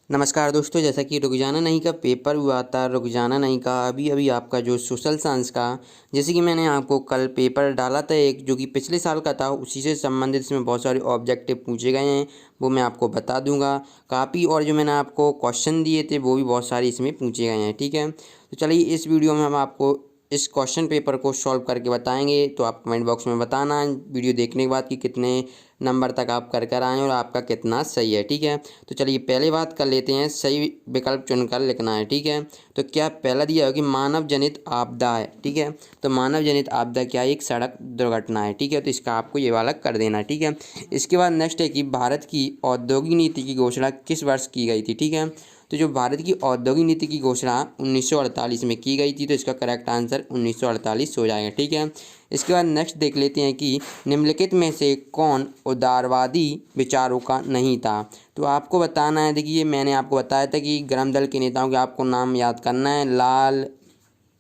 नमस्कार दोस्तों, जैसा कि रुक जाना नहीं का पेपर हुआ था, रुक जाना नहीं का अभी अभी आपका जो सोशल साइंस का, जैसे कि मैंने आपको कल पेपर डाला था एक जो कि पिछले साल का था, उसी से संबंधित इसमें बहुत सारे ऑब्जेक्टिव पूछे गए हैं, वो मैं आपको बता दूंगा। कापी और जो मैंने आपको क्वेश्चन दिए थे वो भी बहुत सारे इसमें पूछे गए हैं। ठीक है, तो चलिए इस वीडियो में हम आपको इस क्वेश्चन पेपर को सॉल्व करके बताएंगे। तो आप कमेंट बॉक्स में बताना वीडियो देखने के बाद कि कितने नंबर तक आप कर आए और आपका कितना सही है। ठीक है, तो चलिए पहले बात कर लेते हैं, सही विकल्प चुनकर लिखना है। ठीक है, तो क्या पहला दिया हो कि मानव जनित आपदा है। ठीक है, तो मानव जनित आपदा क्या है? एक सड़क दुर्घटना है। ठीक है, तो इसका आपको ये वाला कर देना है। ठीक है, इसके बाद नेक्स्ट है कि भारत की औद्योगिक नीति की घोषणा किस वर्ष की गई थी। ठीक है, तो जो भारत की औद्योगिक नीति की घोषणा 1948 में की गई थी, तो इसका करेक्ट आंसर 1948 हो जाएगा। ठीक है, इसके बाद नेक्स्ट देख लेते हैं कि निम्नलिखित में से कौन उदारवादी विचारों का नहीं था। तो आपको बताना है, देखिए मैंने आपको बताया था कि ग्राम दल के नेताओं के आपको नाम याद करना है। लाल,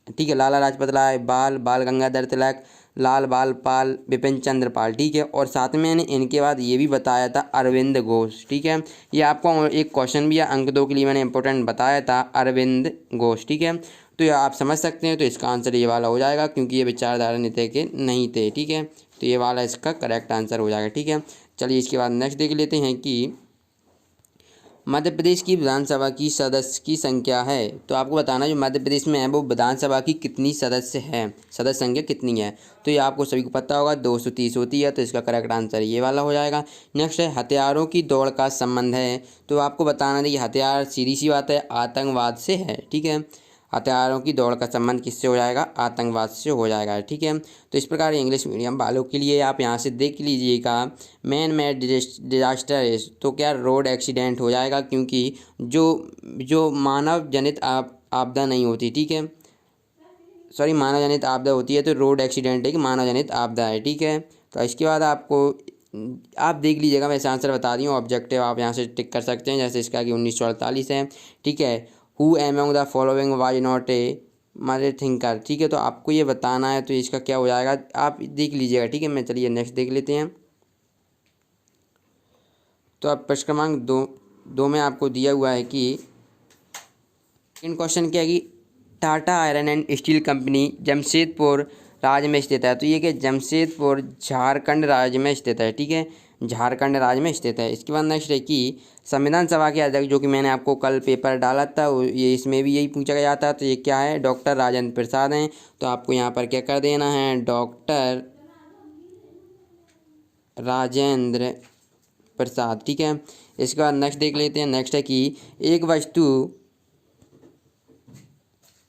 ठीक है, लाला लाजपत राय, बाल गंगाधर तिलक, लाल बाल पाल, बिपिन चंद्र पाल। ठीक है, और साथ में मैंने इनके बाद ये भी बताया था अरविंद घोष। ठीक है, ये आपको एक क्वेश्चन भी है, अंक 2 के लिए मैंने इंपॉर्टेंट बताया था अरविंद घोष। ठीक है, तो ये आप समझ सकते हैं, तो इसका आंसर ये वाला हो जाएगा क्योंकि ये विचारधारा नेता के नहीं थे। ठीक है, तो ये वाला इसका करेक्ट आंसर हो जाएगा। ठीक है, चलिए इसके बाद नेक्स्ट देख लेते हैं कि मध्य प्रदेश की विधानसभा की सदस्य की संख्या है। तो आपको बताना जो मध्य प्रदेश में है वो विधानसभा की कितनी सदस्य है, सदस्य संख्या कितनी है। तो ये आपको सभी को पता होगा, 230 होती है, तो इसका करेक्ट आंसर ये वाला हो जाएगा। नेक्स्ट है हथियारों की दौड़ का संबंध है। तो आपको बताना है कि हथियार सीधी सी बात है आतंकवाद से है। ठीक है, हथियारों की दौड़ का संबंध किससे हो जाएगा? आतंकवाद से हो जाएगा। ठीक है, तो इस प्रकार इंग्लिश मीडियम वालों के लिए आप यहाँ से देख लीजिएगा, मैन मेड डिजास्टर इज, तो क्या रोड एक्सीडेंट हो जाएगा क्योंकि जो जो मानव जनित आपदा नहीं होती। ठीक है, सॉरी, मानव जनित आपदा होती है तो रोड एक्सीडेंट है कि मानव जनित आपदा है। ठीक है, तो इसके बाद आपको आप देख लीजिएगा, वैसे आंसर बता दी हूँ, ऑब्जेक्टिव आप यहाँ से टिक कर सकते हैं, जैसे इसका कि 1948 है। ठीक है, who among the following was not a mother thinker. ठीक है, तो आपको ये बताना है, तो इसका क्या हो जाएगा आप देख लीजिएगा। ठीक है, मैं चलिए नेक्स्ट देख लेते हैं। तो अब प्रश्न क्रमांक दो में आपको दिया हुआ है कि सेकंड क्वेश्चन क्या है कि Tata iron and steel company Jamshedpur राज्य में स्थित है। तो ये कि जमशेदपुर झारखंड राज्य में स्थित है। ठीक है, झारखंड राज्य में स्थित है। इसके बाद नेक्स्ट है कि संविधान सभा के अध्यक्ष, जो कि मैंने आपको कल पेपर डाला था, ये इसमें भी यही पूछा गया था, तो ये क्या है? डॉक्टर राजेंद्र प्रसाद हैं। तो आपको यहाँ पर क्या कर देना है? डॉक्टर राजेंद्र प्रसाद। ठीक है, इसके बाद नेक्स्ट देख लेते हैं। नेक्स्ट है कि एक वस्तु,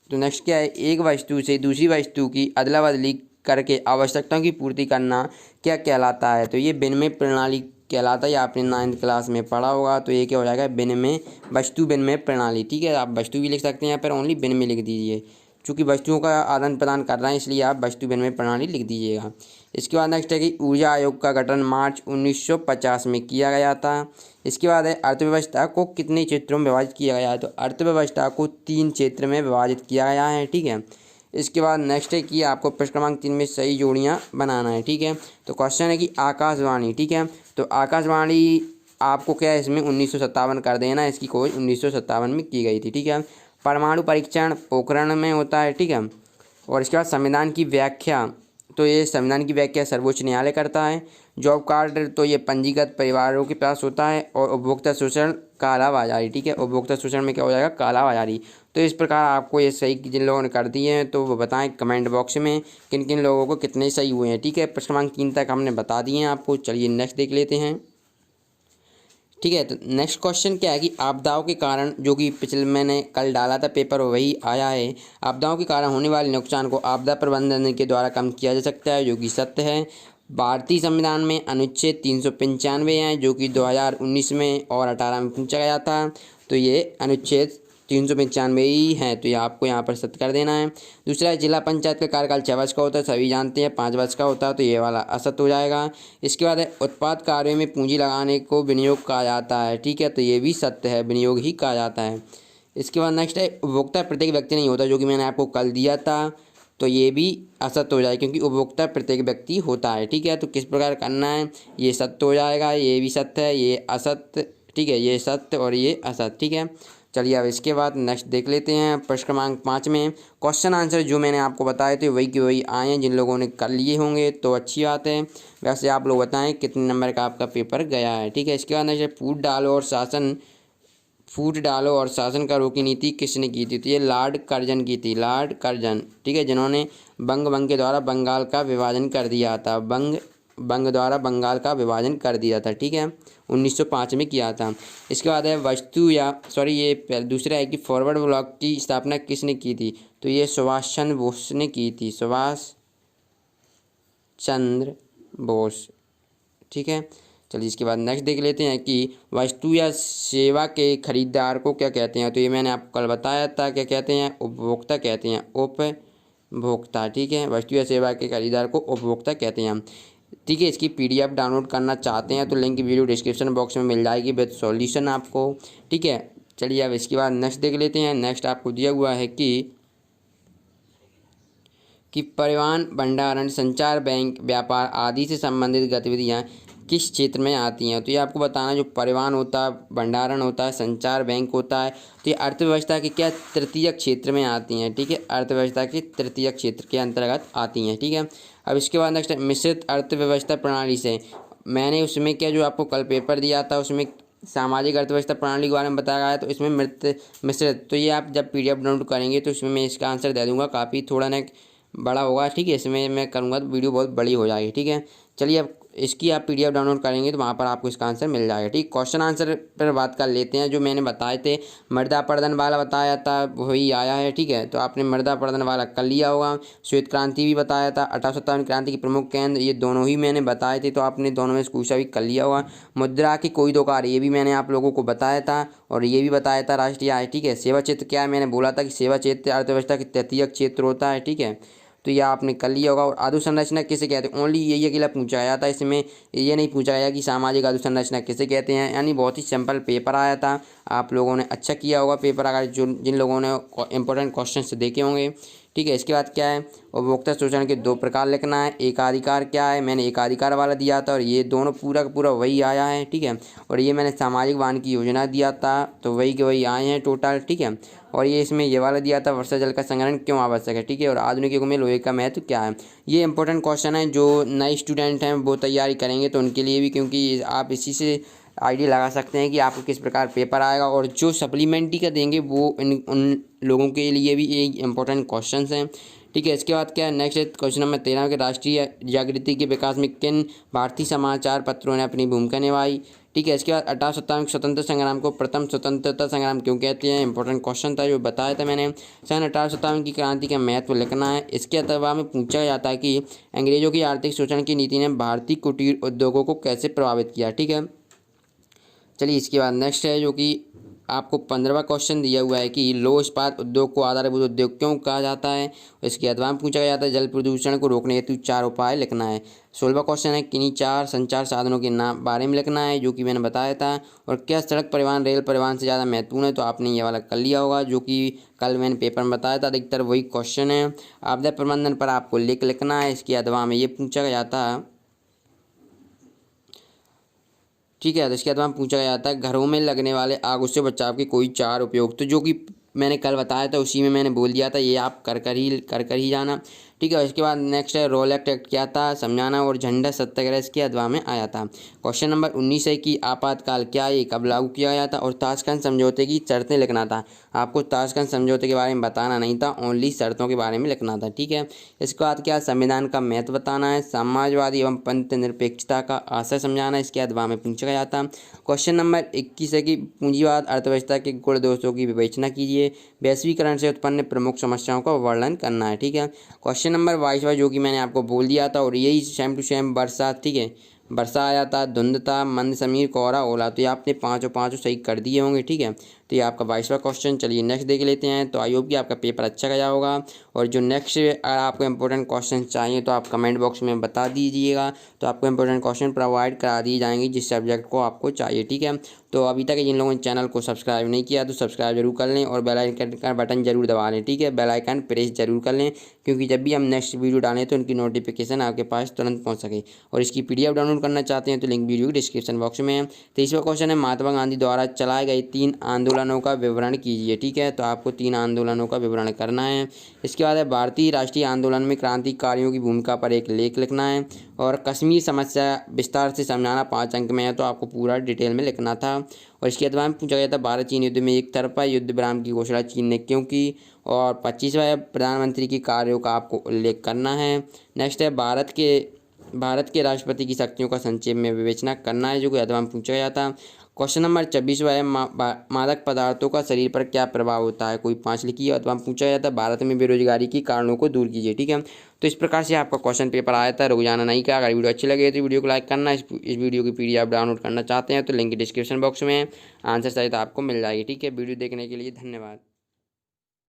तो नेक्स्ट क्या है? एक वस्तु से दूसरी वस्तु की अदला बदली करके आवश्यकताओं की पूर्ति करना क्या कहलाता है? तो ये विनिमय प्रणाली कहलाता है, ये आपने 9th क्लास में पढ़ा होगा। तो ये क्या हो जाएगा? विनिमय, वस्तु विनिमय प्रणाली। ठीक है, आप वस्तु भी लिख सकते हैं यहाँ पर, ओनली विनिमय लिख दीजिए, चूँकि वस्तुओं का आदान प्रदान कर रहे हैं इसलिए आप वस्तु विनिमय प्रणाली लिख दीजिएगा। इसके बाद नेक्स्ट है कि ऊर्जा आयोग का गठन मार्च 1950 में किया गया था। इसके बाद है अर्थव्यवस्था को कितने क्षेत्रों में विभाजित किया गया है? तो अर्थव्यवस्था को 3 क्षेत्र में विभाजित किया गया है। ठीक है, इसके बाद नेक्स्ट है कि आपको प्रश्न क्रमांक 3 में सही जोड़ियाँ बनाना है। ठीक है, तो क्वेश्चन है कि आकाशवाणी। ठीक है, तो आकाशवाणी आपको क्या है इसमें 1957 कर देना है, इसकी खोज 1957 में की गई थी। ठीक है, परमाणु परीक्षण पोखरण में होता है। ठीक है, और इसके बाद संविधान की व्याख्या, तो ये संविधान की व्याख्या सर्वोच्च न्यायालय करता है। जॉब कार्ड, तो ये पंजीकृत परिवारों के पास होता है। और उपभोक्ता शोषण कालाबाजारी। ठीक है, उपभोक्ता शोषण में क्या हो जाएगा? कालाबाजारी। तो इस प्रकार आपको ये सही जिन लोगों ने कर दिए हैं तो वो बताएं कमेंट बॉक्स में किन किन लोगों को कितने सही हुए हैं। ठीक है, प्रश्न क्रमांक 3 तक हमने बता दिए हैं आपको। चलिए नेक्स्ट देख लेते हैं। ठीक है, तो नेक्स्ट क्वेश्चन क्या है कि आपदाओं के कारण, जो कि पिछले मैंने कल डाला था पेपर वही आया है, आपदाओं के कारण होने वाले नुकसान को आपदा प्रबंधन के द्वारा कम किया जा सकता है, जो कि सत्य है। भारतीय संविधान में अनुच्छेद 395 है, जो कि 2019 में और 18 में पूछा गया था। तो ये अनुच्छेद 395 ही है, तो ये आपको यहाँ पर सत्य कर देना है। दूसरा है जिला पंचायत का कार्यकाल 6 वर्ष का होता है, सभी जानते हैं 5 वर्ष का होता है, तो ये वाला असत्य हो जाएगा। इसके बाद है उत्पाद कार्यों में पूंजी लगाने को विनियोग कहा जाता है। ठीक है, तो ये भी सत्य है, विनियोग ही कहा जाता है। इसके बाद नेक्स्ट है उपभोक्ता प्रत्येक व्यक्ति नहीं होता, जो कि मैंने आपको कल दिया था, तो ये भी असत्य हो जाएगा क्योंकि उपभोक्ता प्रत्येक व्यक्ति होता है। ठीक है, तो किस प्रकार करना है? ये सत्य हो जाएगा, ये भी सत्य है, ये असत्य। ठीक है, ये सत्य और ये असत्य। ठीक है, चलिए अब इसके बाद नेक्स्ट देख लेते हैं। प्रश्न क्रमांक 5 में क्वेश्चन आंसर जो मैंने आपको बताए थे वही के वही आए हैं। जिन लोगों ने कर लिए होंगे तो अच्छी बात है। वैसे आप लोग बताएं कितने नंबर का आपका पेपर गया है। ठीक है, इसके बाद नेक्स्ट फूट डालो और शासन करो की नीति किसने की थी? तो ये लॉर्ड कर्जन की थी, लॉर्ड कर्जन। ठीक है, जिन्होंने बंग के द्वारा बंगाल का विभाजन कर दिया था, बंग द्वारा बंगाल का विभाजन कर दिया था। ठीक है, 1905 में किया था। इसके बाद है ये दूसरा है कि फॉरवर्ड ब्लॉक की स्थापना किसने की थी? तो ये सुभाष चंद्र बोस ने की थी, सुभाष चंद्र बोस। ठीक है, चलिए इसके बाद नेक्स्ट देख लेते हैं कि वस्तु या सेवा के खरीदार को क्या कहते हैं? तो ये मैंने आपको कल बताया था, क्या कहते हैं? उपभोक्ता कहते हैं, उपभोक्ता। ठीक है, वस्तु या सेवा के खरीदार को उपभोक्ता कहते हैं। ठीक है, इसकी PDF डाउनलोड करना चाहते हैं तो लिंक वीडियो डिस्क्रिप्शन बॉक्स में मिल जाएगी विद सॉल्यूशन आपको। ठीक है, चलिए अब इसके बाद नेक्स्ट देख लेते हैं। नेक्स्ट आपको दिया हुआ है कि परिवहन, भंडारण, संचार, बैंक, व्यापार आदि से संबंधित गतिविधियाँ किस क्षेत्र में आती हैं? तो ये आपको बताना, जो परिवहन होता है, भंडारण होता है, संचार, बैंक होता है, तो ये अर्थव्यवस्था के क्या तृतीय क्षेत्र में आती हैं। ठीक है, अर्थव्यवस्था के तृतीय क्षेत्र के अंतर्गत आती हैं। ठीक है, अब इसके बाद नेक्स्ट मिश्रित अर्थव्यवस्था प्रणाली से, मैंने उसमें क्या जो आपको कल पेपर दिया था उसमें सामाजिक अर्थव्यवस्था प्रणाली के बारे में बताया गया है, तो इसमें मिश्रित, तो ये आप जब PDF डाउनलोड करेंगे तो इसमें मैं इसका आंसर दे दूँगा, काफ़ी थोड़ा ना बड़ा होगा। ठीक है, इसमें मैं करूँगा तो वीडियो बहुत बड़ी हो जाएगी। ठीक है, चलिए अब इसकी आप PDF डाउनलोड करेंगे तो वहाँ पर आपको इसका आंसर मिल जाएगा। ठीक, क्वेश्चन आंसर पर बात कर लेते हैं। जो मैंने बताए थे मृदा अपरदन वाला बताया था वही आया है। ठीक है, तो आपने मृदा अपरदन वाला कर लिया होगा। श्वेत क्रांति भी बताया था, 1857 क्रांति के प्रमुख केंद्र, ये दोनों ही मैंने बताए थे, तो आपने दोनों में से कुछ भी कर लिया होगा। मुद्रा की कोई दो कार्य, ये भी मैंने आप लोगों को बताया था, और ये भी बताया था राष्ट्रीय आय। ठीक है, सेवा क्षेत्र क्या है? मैंने बोला था कि सेवा क्षेत्र अर्थव्यवस्था के तृतीय क्षेत्र होता है। ठीक है, तो ये आपने कर लिया होगा। और अधोसंरचना किसे कहते हैं? ओनली यही अकेला पूछा गया था, इसमें ये नहीं पूछा गया कि सामाजिक अधोसंरचना किसे कहते हैं। यानी बहुत ही सिंपल पेपर आया था, आप लोगों ने अच्छा किया होगा पेपर, अगर जिन लोगों ने इंपॉर्टेंट क्वेश्चन देखे होंगे। ठीक है, इसके बाद क्या है? उपभोक्ता शोषण के 2 प्रकार लिखना है। एकाधिकार क्या है? मैंने एकाधिकार वाला दिया था, और ये दोनों पूरा का पूरा वही आया है। ठीक है, और ये मैंने सामाजिक वानिकी योजना दिया था, तो वही के वही आए हैं टोटल। ठीक है, और ये इसमें ये वाला दिया था, वर्षा जल का संग्रहण क्यों आवश्यक है। ठीक है, और आधुनिक युग में लोहे का महत्व क्या है। ये इंपॉर्टेंट क्वेश्चन है, जो नए स्टूडेंट हैं वो तैयारी करेंगे तो उनके लिए भी, क्योंकि आप इसी से आइडिया लगा सकते हैं कि आपको किस प्रकार पेपर आएगा। और जो सप्लीमेंट्री का देंगे वो उन लोगों के लिए भी एक इम्पोर्टेंट क्वेश्चन हैं। ठीक है, इसके बाद क्या है? नेक्स्ट क्वेश्चन नंबर 13 के राष्ट्रीय जागृति के विकास में किन भारतीय समाचार पत्रों ने अपनी भूमिका निभाई। ठीक है, इसके बाद 1857 स्वतंत्र संग्राम को प्रथम स्वतंत्रता संग्राम क्यों कहते हैं? इंपॉर्टेंट क्वेश्चन था जो बताया था मैंने। सन 1857 की क्रांति का महत्व लिखना है। इसके अलावा में पूछा जाता है कि अंग्रेजों की आर्थिक शोषण की नीति ने भारतीय कुटीर उद्योगों को कैसे प्रभावित किया। ठीक है, चलिए इसके बाद नेक्स्ट है, जो कि आपको 15वां क्वेश्चन दिया हुआ है कि लौह इस्पात उद्योग को आधारभूत उद्योग क्यों कहा जाता है। इसके बाद में पूछा जाता है जल प्रदूषण को रोकने हेतु 4 उपाय लिखना है। 16वां क्वेश्चन है किन्हीं 4 संचार साधनों के नाम बारे में लिखना है, जो कि मैंने बताया था। और क्या सड़क परिवहन रेल परिवहन से ज़्यादा महत्वपूर्ण है? तो आपने ये वाला कर लिया होगा, जो कि कल मैंने पेपर में बताया था। अधिकतर वही क्वेश्चन है। आपदा प्रबंधन पर आपको लिखना है। इसके अदवा में ये पूछा जाता है। ठीक है, तो इसके बाद पूछा गया था घरों में लगने वाले आग से बचाव के कोई 4 उपयोग, तो जो कि मैंने कल बताया था उसी में मैंने बोल दिया था, ये आप कर ही जाना। ठीक है, इसके बाद नेक्स्ट है रोलेक्ट एक्ट क्या था, समझाना। और झंडा सत्याग्रह इसके अदवा में आया था। क्वेश्चन नंबर 19 है कि आपातकाल क्या, ये कब लागू किया गया था। और ताशकंद समझौते की शर्तें लिखना था। आपको ताशकंद समझौते के बारे में बताना नहीं था, ओनली शर्तों के बारे में लिखना था। ठीक है, इसके बाद क्या संविधान का महत्व बताना है। समाजवादी एवं पंथ निरपेक्षता का आशय समझाना, इसके अदवा में पूछा गया था। क्वेश्चन नंबर 21 है कि पूंजीवाद अर्थव्यवस्था के गुण दोषों की विवेचना कीजिए। वैश्वीकरण से उत्पन्न प्रमुख समस्याओं का वर्णन करना है। ठीक है, क्वेश्चन नंबर 22 जो कि मैंने आपको बोल दिया था, और यही सेम टू सेम वर्षा। ठीक है, वर्षा आया था, धुंध था, मंद समीर, कोहरा, ओला, तो ये आपने पाँचों सही कर दिए होंगे। ठीक है, तो ये आपका 22वां क्वेश्चन। चलिए नेक्स्ट देख लेते हैं। तो आई होप कि आपका पेपर अच्छा गया होगा। और जो नेक्स्ट अगर आपको इंपॉर्टेंट क्वेश्चन चाहिए तो आप कमेंट बॉक्स में बता दीजिएगा, तो आपको इंपॉर्टेंट क्वेश्चन प्रोवाइड करा दिए जाएंगे जिस सब्जेक्ट को आपको चाहिए। ठीक है, तो तो अभी तक जिन लोगों ने चैनल को सब्सक्राइब नहीं किया तो सब्सक्राइब जरूर कर लें और बेल आइकन का बटन जरूर दबा लें, ठीक है। बेल आइकन प्रेस जरूर कर लें, क्योंकि जब भी हम नेक्स्ट वीडियो डालें तो उनकी नोटिफिकेशन आपके पास तुरंत पहुंच सके। और इसकी PDF डाउनलोड करना चाहते हैं तो लिंक वीडियो की डिस्क्रिप्शन बॉक्स में है। 23वां क्वेश्चन है, महात्मा गांधी द्वारा चलाए गए 3 आंदोलनों का विवरण कीजिए, ठीक है। तो आपको 3 आंदोलनों का विवरण करना है। इसके बाद है, भारतीय राष्ट्रीय आंदोलन में क्रांतिकारियों की भूमिका पर एक लेख लिखना है। और कश्मीर समस्या विस्तार से समझाना 5 अंक में है, तो आपको पूरा डिटेल में लिखना था। और इसके बाद में पूछा गया था, भारत चीन युद्ध में एक तरफा युद्ध विराम की घोषणा चीन ने क्यों की। और 25वां है, प्रधानमंत्री के कार्यों का आपको उल्लेख करना है। नेक्स्ट है, भारत के राष्ट्रपति की शक्तियों का संक्षेप में विवेचना करना है, जो कि अथवा पूछा गया था। क्वेश्चन नंबर 24वां है, मादक पदार्थों का शरीर पर क्या प्रभाव होता है, कोई 5 लिखिए। अथवा पूछा गया था, भारत में बेरोजगारी के कारणों को दूर कीजिए, ठीक है। तो इस प्रकार से आपका क्वेश्चन पेपर आया था। रुक जाना नहीं का। अगर वीडियो अच्छी लगे तो वीडियो को लाइक करना। इस वीडियो की PDF डाउनलोड करना चाहते हैं तो लिंक डिस्क्रिप्शन बॉक्स में है। आंसर सहित आपको मिल जाएगी, ठीक है। वीडियो देखने के लिए धन्यवाद।